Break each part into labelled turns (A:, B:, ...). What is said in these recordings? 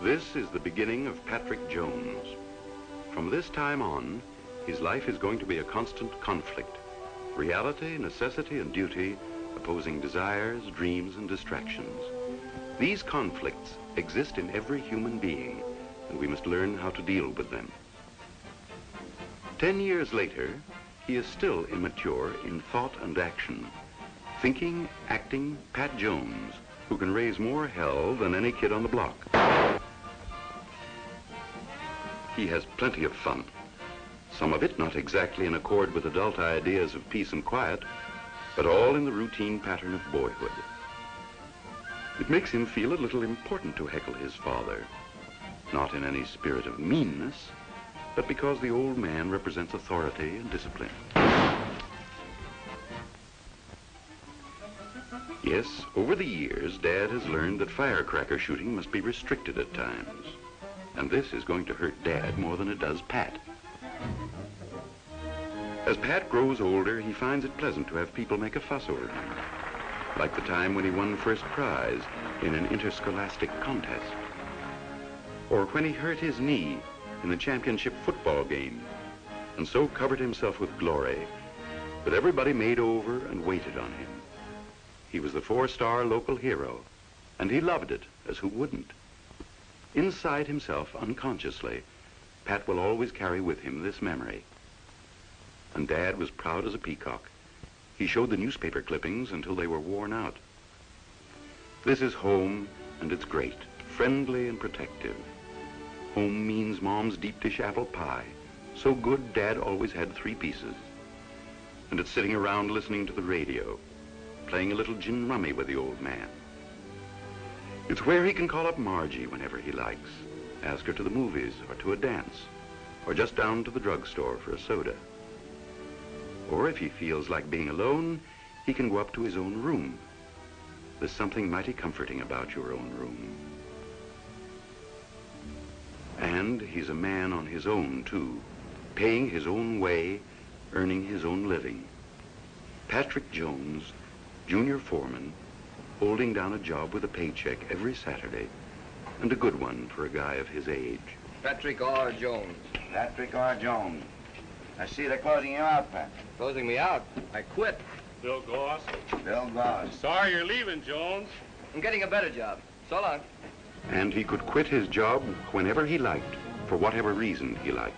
A: This is the beginning of Patrick Jones. From this time on, his life is going to be a constant conflict. Reality, necessity, and duty opposing desires, dreams, and distractions. These conflicts exist in every human being, and we must learn how to deal with them. 10 years later, he is still immature in thought and action. Thinking, acting, Pat Jones, who can raise more hell than any kid on the block. He has plenty of fun. Some of it not exactly in accord with adult ideas of peace and quiet, but all in the routine pattern of boyhood. It makes him feel a little important to heckle his father, not in any spirit of meanness, but because the old man represents authority and discipline. Yes, over the years, Dad has learned that firecracker shooting must be restricted at times. And this is going to hurt Dad more than it does Pat. As Pat grows older, he finds it pleasant to have people make a fuss over him. Like the time when he won first prize in an interscholastic contest. Or when he hurt his knee in the championship football game, and so covered himself with glory that everybody made over and waited on him. He was the 4-star local hero, and he loved it, as who wouldn't? Inside himself, unconsciously, Pat will always carry with him this memory. And Dad was proud as a peacock. He showed the newspaper clippings until they were worn out. This is home, and it's great, friendly and protective. Home means Mom's deep dish apple pie, so good Dad always had 3 pieces. And it's sitting around listening to the radio, playing a little gin rummy with the old man. It's where he can call up Margie whenever he likes, ask her to the movies or to a dance, or just down to the drugstore for a soda. Or if he feels like being alone, he can go up to his own room. There's something mighty comforting about your own room. And he's a man on his own, too, paying his own way, earning his own living. Patrick Jones, junior foreman, holding down a job with a paycheck every Saturday, and a good one for a guy of his age.
B: Patrick R. Jones.
C: Patrick R. Jones. I see they're closing you out, Pat.
B: Closing me out? I quit.
D: Bill Goss.
C: Bill Goss.
D: Sorry you're leaving, Jones.
B: I'm getting a better job. So long.
A: And he could quit his job whenever he liked, for whatever reason he liked.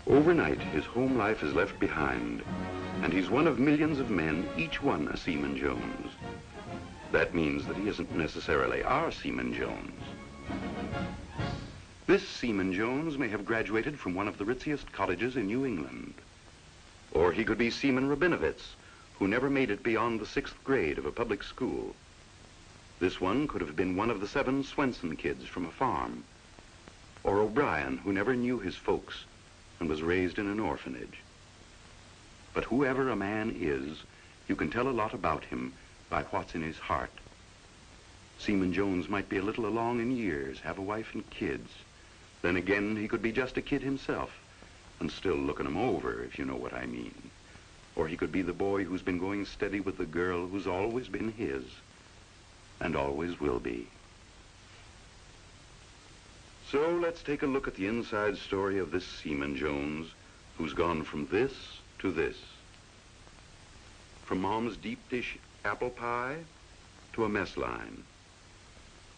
A: Overnight, his home life is left behind, and he's one of millions of men, each one a Seaman Jones. That means that he isn't necessarily our Seaman Jones. This Seaman Jones may have graduated from one of the ritziest colleges in New England. Or he could be Seaman Rabinovitz, who never made it beyond the 6th grade of a public school. This one could have been one of the 7 Swenson kids from a farm. Or O'Brien, who never knew his folks and was raised in an orphanage. But whoever a man is, you can tell a lot about him by what's in his heart. Seaman Jones might be a little along in years, have a wife and kids. Then again, he could be just a kid himself and still looking him over, if you know what I mean. Or he could be the boy who's been going steady with the girl who's always been his and always will be. So let's take a look at the inside story of this Seaman Jones who's gone from this to this. From Mom's deep dish apple pie to a mess line.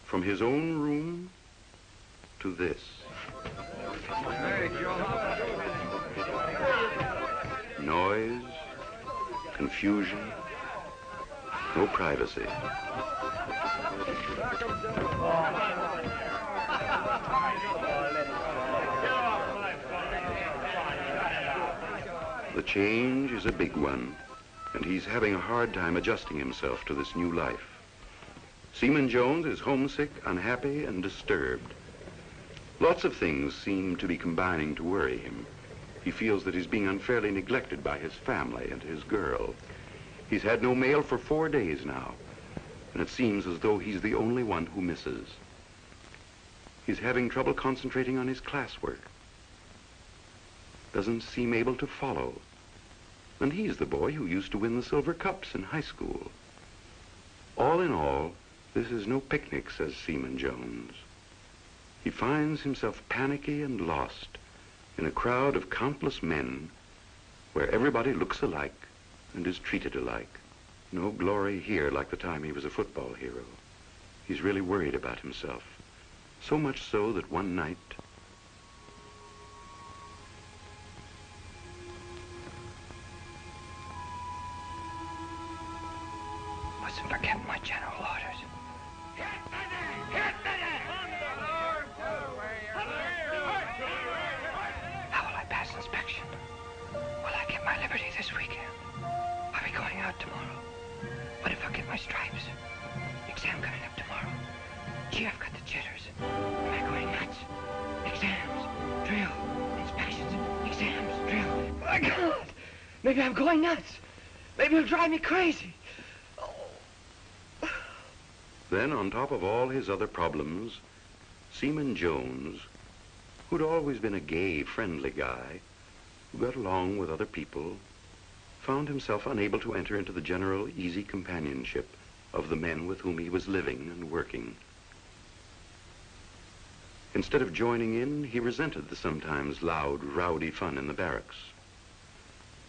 A: From his own room to this. Noise, confusion, no privacy. The change is a big one, and he's having a hard time adjusting himself to this new life. Seaman Jones is homesick, unhappy, and disturbed. Lots of things seem to be combining to worry him. He feels that he's being unfairly neglected by his family and his girl. He's had no mail for 4 days now, and it seems as though he's the only one who misses. He's having trouble concentrating on his classwork. Doesn't seem able to follow. And he's the boy who used to win the silver cups in high school. All in all, This is no picnic, says Seaman Jones. He finds himself panicky and lost in a crowd of countless men where everybody looks alike and is treated alike. No glory here like the time he was a football hero. He's really worried about himself. So much so that one night...
B: Mustn't forget my general orders. How will I pass inspection? Will I get my liberty this weekend? Are we going out tomorrow? What if I get my stripes? Exam coming up tomorrow. Gee, I've got the jitters. Am I going nuts? Exams, drill, inspections, exams, drill. My God! Maybe I'm going nuts. Maybe it'll drive me crazy.
A: Then, on top of all his other problems, Seaman Jones, who'd always been a gay, friendly guy, who got along with other people, found himself unable to enter into the general easy companionship of the men with whom he was living and working. Instead of joining in, he resented the sometimes loud, rowdy fun in the barracks.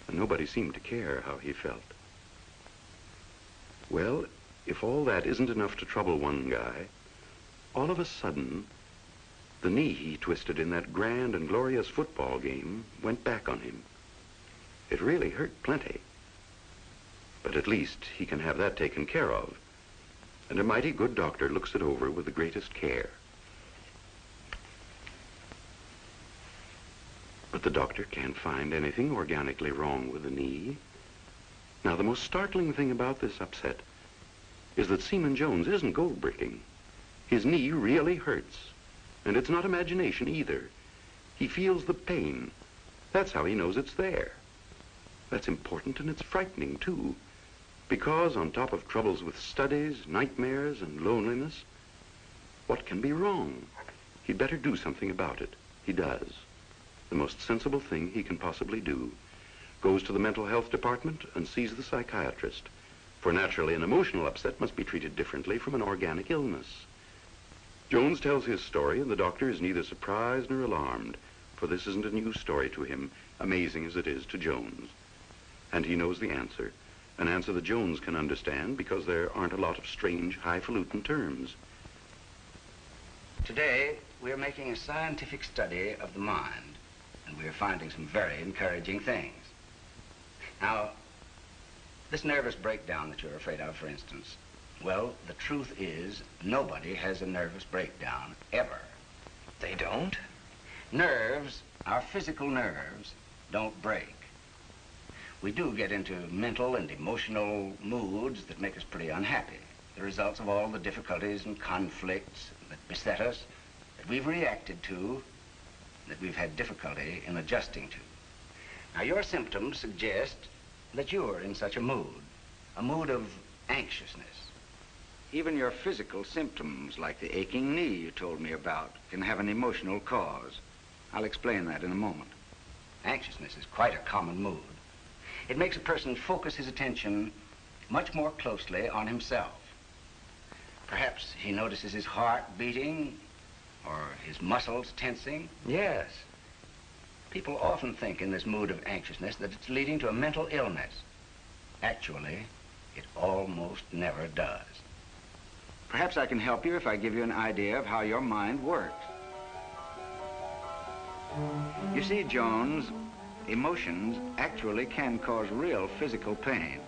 A: And nobody seemed to care how he felt. Well, if all that isn't enough to trouble one guy, all of a sudden, the knee he twisted in that grand and glorious football game went back on him. It really hurt plenty. But at least he can have that taken care of. And a mighty good doctor looks it over with the greatest care. But the doctor can't find anything organically wrong with the knee. Now, the most startling thing about this upset is that Seaman Jones isn't gold bricking. His knee really hurts. And it's not imagination either. He feels the pain. That's how he knows it's there. That's important, and it's frightening, too. Because on top of troubles with studies, nightmares, and loneliness, what can be wrong? He'd better do something about it. He does. The most sensible thing he can possibly do. Goes to the mental health department and sees the psychiatrist. For naturally, an emotional upset must be treated differently from an organic illness. Jones tells his story, and the doctor is neither surprised nor alarmed, for this isn't a new story to him, amazing as it is to Jones. And he knows the answer, an answer that Jones can understand because there aren't a lot of strange, highfalutin terms.
C: Today, we're making a scientific study of the mind, and we're finding some very encouraging things. Now, this nervous breakdown that you're afraid of, for instance, well, the truth is nobody has a nervous breakdown, ever.
B: They don't?
C: Nerves, our physical nerves, don't break. We do get into mental and emotional moods that make us pretty unhappy. The results of all the difficulties and conflicts that beset us, that we've reacted to, that we've had difficulty in adjusting to. Now, your symptoms suggest that you're in such a mood of anxiousness. Even your physical symptoms, like the aching knee you told me about, can have an emotional cause. I'll explain that in a moment. Anxiousness is quite a common mood. It makes a person focus his attention much more closely on himself. Perhaps he notices his heart beating or his muscles tensing.
B: Yes.
C: People often think in this mood of anxiousness that it's leading to a mental illness. Actually, it almost never does. Perhaps I can help you if I give you an idea of how your mind works. You see, Jones, emotions actually can cause real physical pain.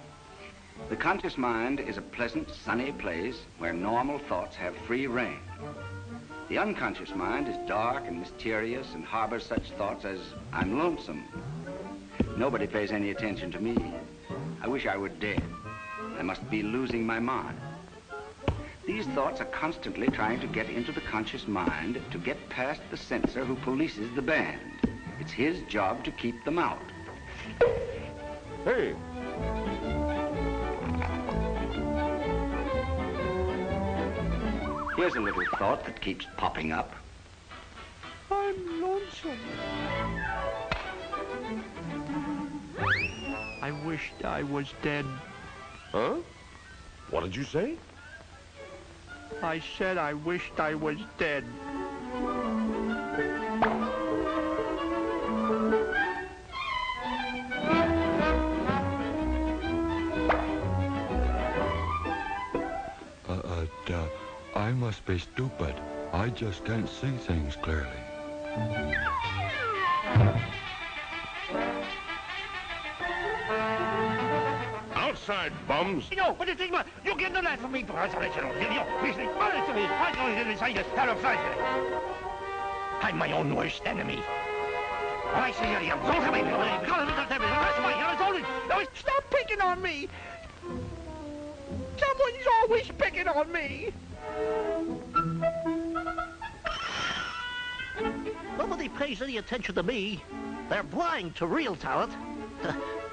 C: The conscious mind is a pleasant, sunny place where normal thoughts have free rein. The unconscious mind is dark and mysterious and harbors such thoughts as, I'm lonesome. Nobody pays any attention to me. I wish I were dead. I must be losing my mind. These thoughts are constantly trying to get into the conscious mind to get past the censor who polices the band. It's his job to keep them out.
D: Hey.
C: Here's a little thought that keeps popping up.
E: I'm lonesome. I wished I was dead.
D: Huh? What did you say?
E: I said I wished I was dead.
F: I must be stupid. I just can't see things clearly.
D: Outside, bums.
G: No, but it's you get the last of me. I'm my own worst enemy. I see you.
E: Stop picking on me! Someone's always picking on me!
G: Nobody pays any attention to me. They're blind to real talent.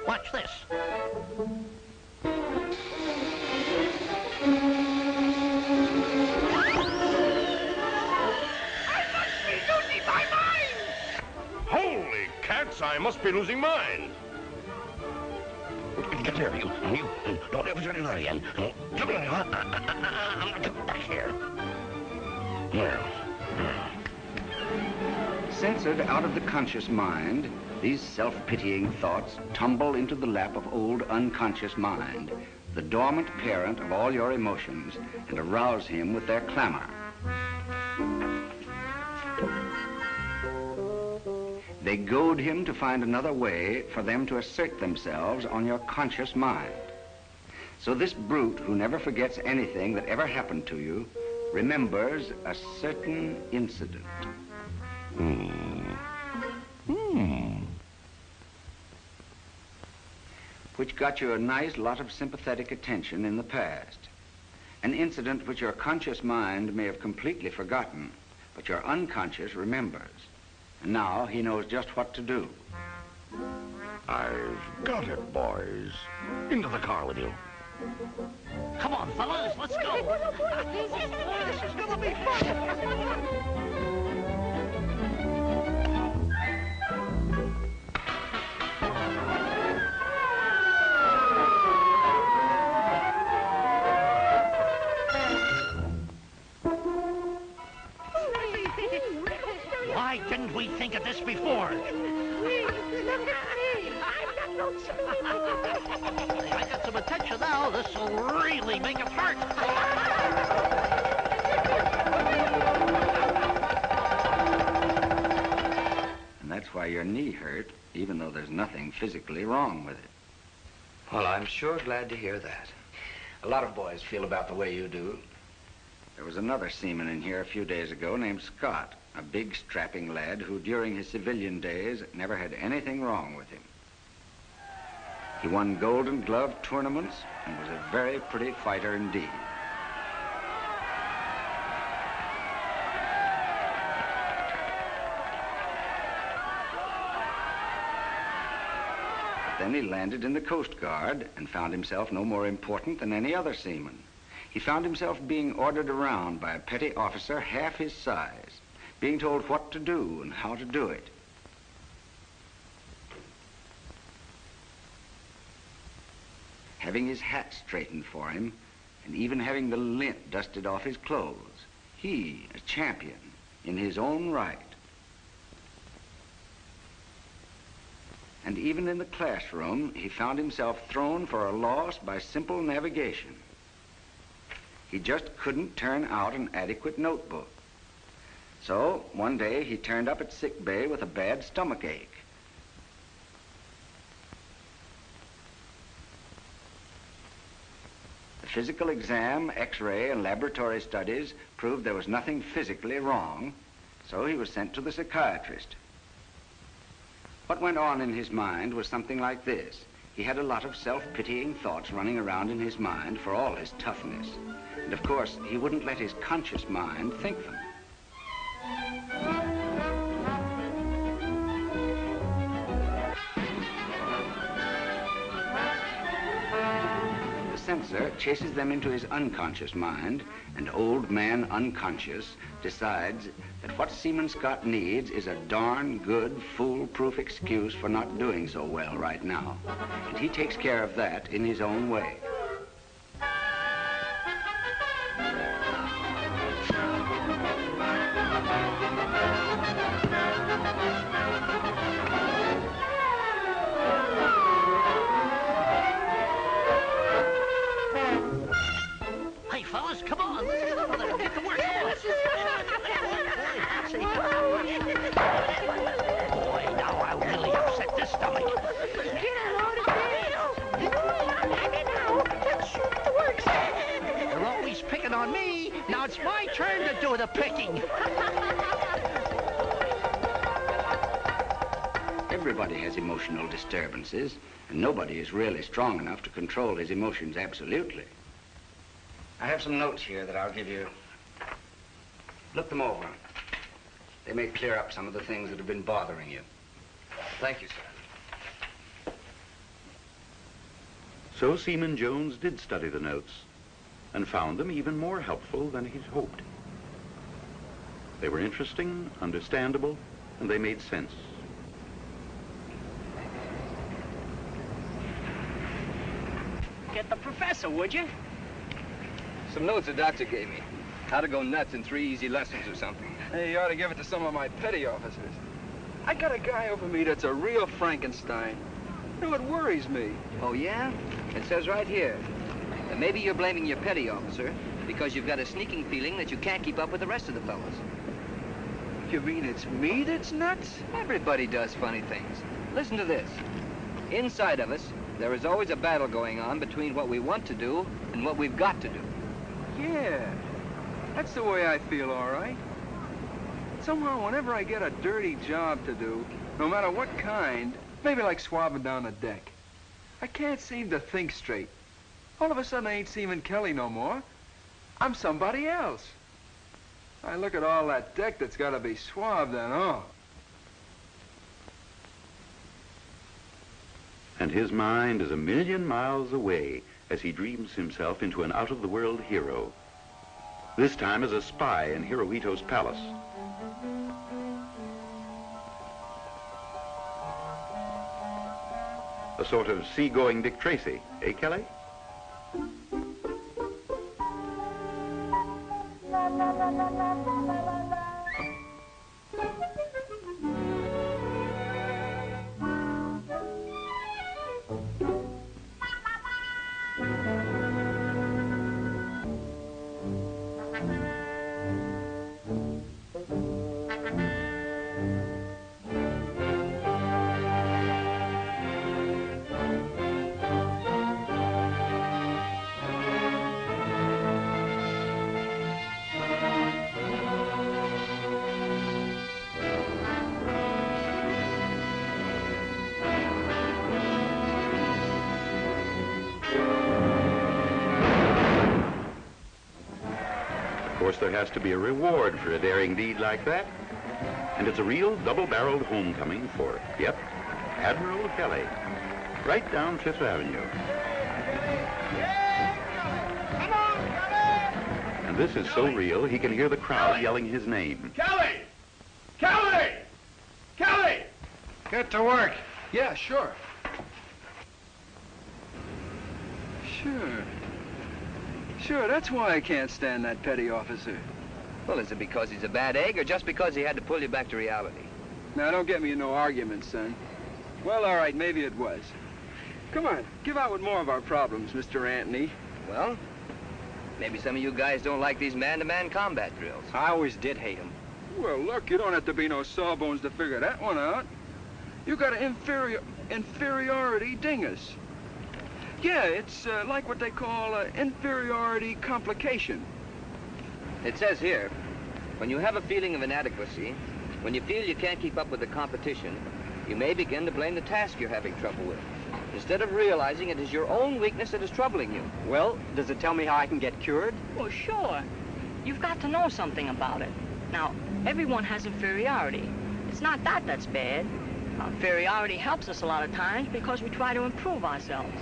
G: Watch this.
D: Holy cats, I must be losing mine.
G: Come here, you. Don't ever turn it on again. Come here. I'm back here. Well.
C: Censored out of the conscious mind, these self-pitying thoughts tumble into the lap of old unconscious mind, the dormant parent of all your emotions, and arouse him with their clamor. They goad him to find another way for them to assert themselves on your conscious mind. So this brute, who never forgets anything that ever happened to you, remembers a certain incident. Which got you a nice lot of sympathetic attention in the past. An incident which your conscious mind may have completely forgotten, but your unconscious remembers. And now he knows just what to do.
G: I've got it, boys. Into the car with you. Come on, fellas, let's go. This is gonna be fun. Why didn't we think of this before? I got some attention now. This will really make it hurt.
C: And that's why your knee hurt, even though there's nothing physically wrong with it.
B: Well, I'm sure glad to hear that. A lot of boys feel about the way you do.
C: There was another seaman in here a few days ago named Scott, a big strapping lad who during his civilian days never had anything wrong with him. He won Golden Glove tournaments and was a very pretty fighter indeed. But then he landed in the Coast Guard and found himself no more important than any other seaman. He found himself being ordered around by a petty officer half his size, being told what to do and how to do it. Having his hat straightened for him, and even having the lint dusted off his clothes. He, a champion, in his own right. And even in the classroom, he found himself thrown for a loss by simple navigation. He just couldn't turn out an adequate notebook. So, one day, he turned up at sick bay with a bad stomach ache. The physical exam, x-ray, and laboratory studies proved there was nothing physically wrong, so he was sent to the psychiatrist. What went on in his mind was something like this. He had a lot of self-pitying thoughts running around in his mind for all his toughness. And of course, he wouldn't let his conscious mind think them. The censor chases them into his unconscious mind, and old man unconscious decides that what Seaman Scott needs is a darn good, foolproof excuse for not doing so well right now. And he takes care of that in his own way.
E: Now it's my turn to do the picking.
C: Everybody has emotional disturbances, and nobody is really strong enough to control his emotions absolutely. I have some notes here that I'll give you. Look them over. They may clear up some of the things that have been bothering you.
B: Thank you, sir.
A: So Seaman Jones did study the notes and found them even more helpful than he'd hoped. They were interesting, understandable, and they made sense.
E: Get the professor, would you?
B: Some notes the doctor gave me. How to go nuts in 3 easy lessons or something.
H: Hey, you ought to give it to some of my petty officers. I got a guy over me that's a real Frankenstein. You know, it worries me.
B: Oh, yeah? It says right here that maybe you're blaming your petty officer because you've got a sneaking feeling that you can't keep up with the rest of the fellas.
H: You mean it's me that's nuts?
B: Everybody does funny things. Listen to this. Inside of us, there is always a battle going on between what we want to do and what we've got to do.
H: Yeah, that's the way I feel, all right. Somehow, whenever I get a dirty job to do, no matter what kind, maybe like swabbing down a deck, I can't seem to think straight. All of a sudden, I ain't Seaman Kelly no more. I'm somebody else. I look at all that deck that's got to be swabbed and all.
A: And his mind is a million miles away as he dreams himself into an out-of-the-world hero. This time as a spy in Hirohito's palace. A sort of seagoing Dick Tracy, eh, Kelly? Of course, there has to be a reward for a daring deed like that. And it's a real double-barreled homecoming for, yep, Admiral Kelly, right down Fifth Avenue.
E: Come on, Kelly!
A: And this is so real, he can hear the crowd yelling his name.
D: Kelly! Kelly! Kelly!
H: Get to work. Yeah, sure. Sure, that's why I can't stand that petty officer.
B: Well, is it because he's a bad egg or just because he had to pull you back to reality?
H: Now, don't get me in no arguments, son. Well, all right, maybe it was. Come on, give out with more of our problems, Mr. Anthony.
B: Well, maybe some of you guys don't like these man-to-man combat drills.
H: I always did hate him. Well, look, you don't have to be no sawbones to figure that one out. You got an inferiority dingus. Yeah, it's like what they call inferiority complication.
B: It says here, when you have a feeling of inadequacy, when you feel you can't keep up with the competition, you may begin to blame the task you're having trouble with, instead of realizing it is your own weakness that is troubling you.
I: Well, does it tell me how I can get cured?
J: Well, sure. You've got to know something about it. Now, everyone has inferiority. It's not that that's bad. Inferiority helps us a lot of times because we try to improve ourselves.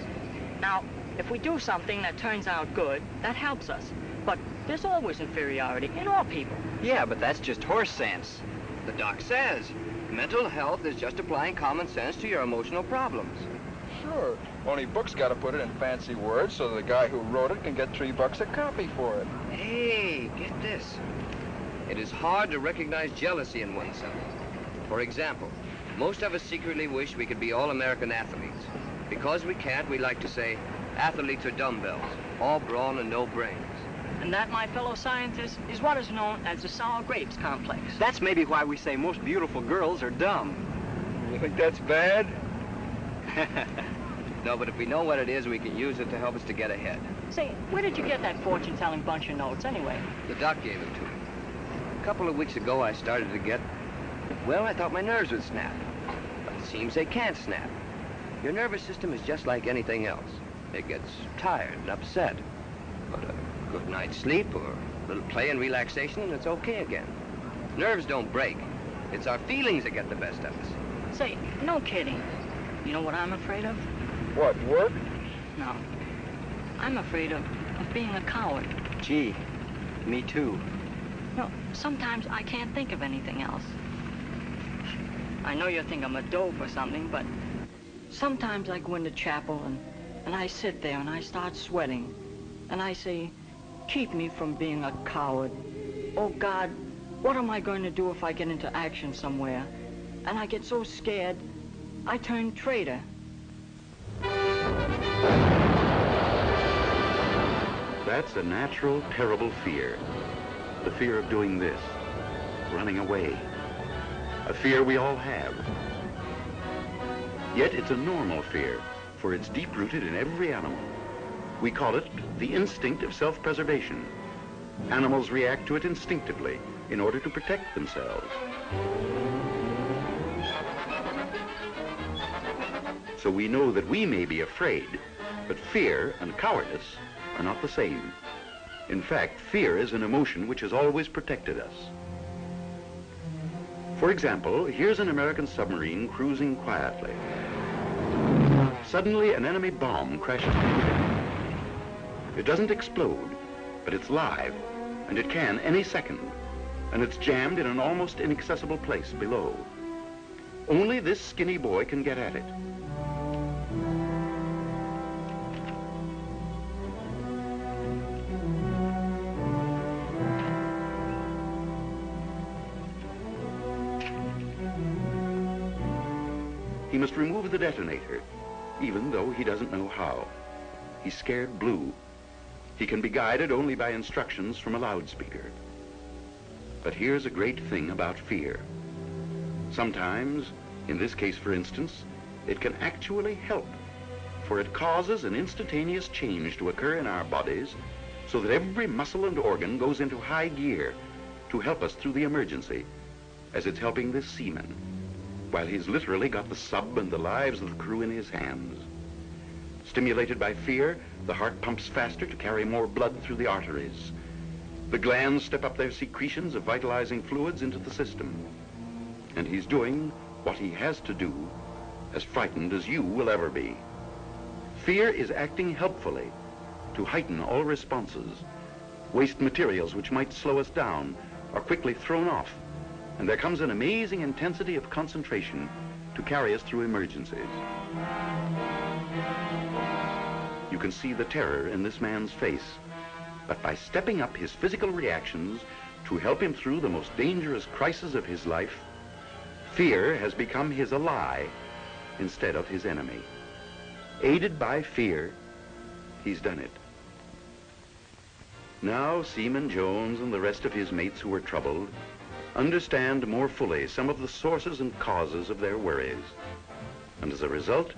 J: Now, if we do something that turns out good, that helps us. But there's always inferiority in all people.
I: Yeah, but that's just horse sense.
B: The doc says, mental health is just applying common sense to your emotional problems.
H: Sure, only books got to put it in fancy words so the guy who wrote it can get $3 a copy for it.
B: Hey, get this. It is hard to recognize jealousy in oneself. For example, most of us secretly wish we could be all-American athletes. Because we can't, we like to say, athletes are dumbbells, all brawn and no brains.
J: And that, my fellow scientists, is what is known as the sour grapes complex.
I: That's maybe why we say most beautiful girls are dumb.
H: You think that's bad?
B: No, but if we know what it is, we can use it to help us to get ahead.
J: Say, where did you get that fortune-telling bunch of notes, anyway?
B: The doc gave it to me. A couple of weeks ago, I started to get... Well, I thought my nerves would snap. But it seems they can't snap. Your nervous system is just like anything else. It gets tired and upset. But a good night's sleep or a little play and relaxation, and it's okay again. Nerves don't break. It's our feelings that get the best of us.
J: Say, no kidding. You know what I'm afraid of?
H: What, work?
J: No. I'm afraid of being a coward.
B: Gee, me too.
J: No, sometimes I can't think of anything else. I know you think I'm a dope or something, but sometimes I go into chapel and I sit there and I start sweating. And I say, keep me from being a coward. Oh, God, what am I going to do if I get into action somewhere? And I get so scared, I turn traitor.
A: That's a natural, terrible fear. The fear of doing this, running away. A fear we all have. Yet it's a normal fear, for it's deep-rooted in every animal. We call it the instinct of self-preservation. Animals react to it instinctively in order to protect themselves. So we know that we may be afraid, but fear and cowardice are not the same. In fact, fear is an emotion which has always protected us. For example, here's an American submarine cruising quietly. Suddenly, an enemy bomb crashes into it. It doesn't explode, but it's live, and it can any second, and it's jammed in an almost inaccessible place below. Only this skinny boy can get at it. He must remove the detonator, even though he doesn't know how. He's scared blue. He can be guided only by instructions from a loudspeaker. But here's a great thing about fear. Sometimes, in this case for instance, it can actually help, for it causes an instantaneous change to occur in our bodies so that every muscle and organ goes into high gear to help us through the emergency, as it's helping this seaman, while he's literally got the sub and the lives of the crew in his hands. Stimulated by fear, the heart pumps faster to carry more blood through the arteries. The glands step up their secretions of vitalizing fluids into the system. And he's doing what he has to do, as frightened as you will ever be. Fear is acting helpfully to heighten all responses. Waste materials which might slow us down are quickly thrown off, and there comes an amazing intensity of concentration to carry us through emergencies. You can see the terror in this man's face, but by stepping up his physical reactions to help him through the most dangerous crisis of his life, fear has become his ally instead of his enemy. Aided by fear, he's done it. Now Seaman Jones and the rest of his mates who were troubled understand more fully some of the sources and causes of their worries. And as a result,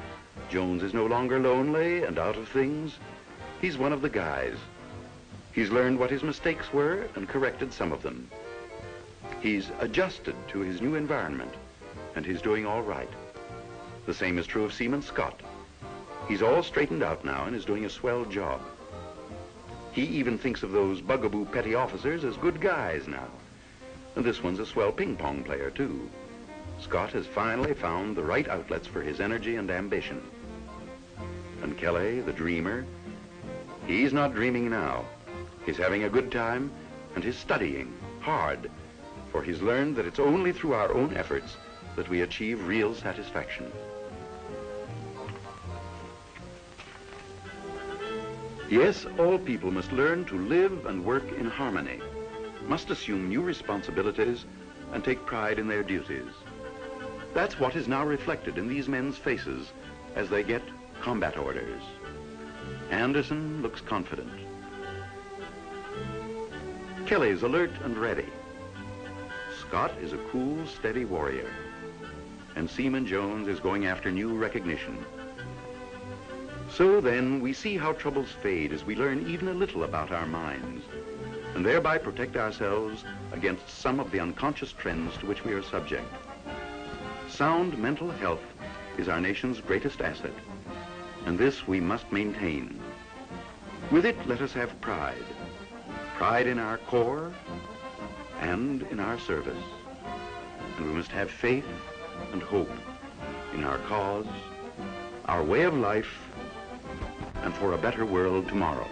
A: Jones is no longer lonely and out of things. He's one of the guys. He's learned what his mistakes were and corrected some of them. He's adjusted to his new environment, and he's doing all right. The same is true of Seaman Scott. He's all straightened out now and is doing a swell job. He even thinks of those bugaboo petty officers as good guys now. And this one's a swell ping-pong player, too. Scott has finally found the right outlets for his energy and ambition. And Kelly, the dreamer, he's not dreaming now. He's having a good time, and he's studying hard, for he's learned that it's only through our own efforts that we achieve real satisfaction. Yes, all people must learn to live and work in harmony, must assume new responsibilities and take pride in their duties. That's what is now reflected in these men's faces as they get combat orders. Anderson looks confident. Kelly's alert and ready. Scott is a cool, steady warrior. And Seaman Jones is going after new recognition. So then, we see how troubles fade as we learn even a little about our minds, and thereby protect ourselves against some of the unconscious trends to which we are subject. Sound mental health is our nation's greatest asset, and this we must maintain. With it, let us have pride. Pride in our core and in our service. And we must have faith and hope in our cause, our way of life, and for a better world tomorrow.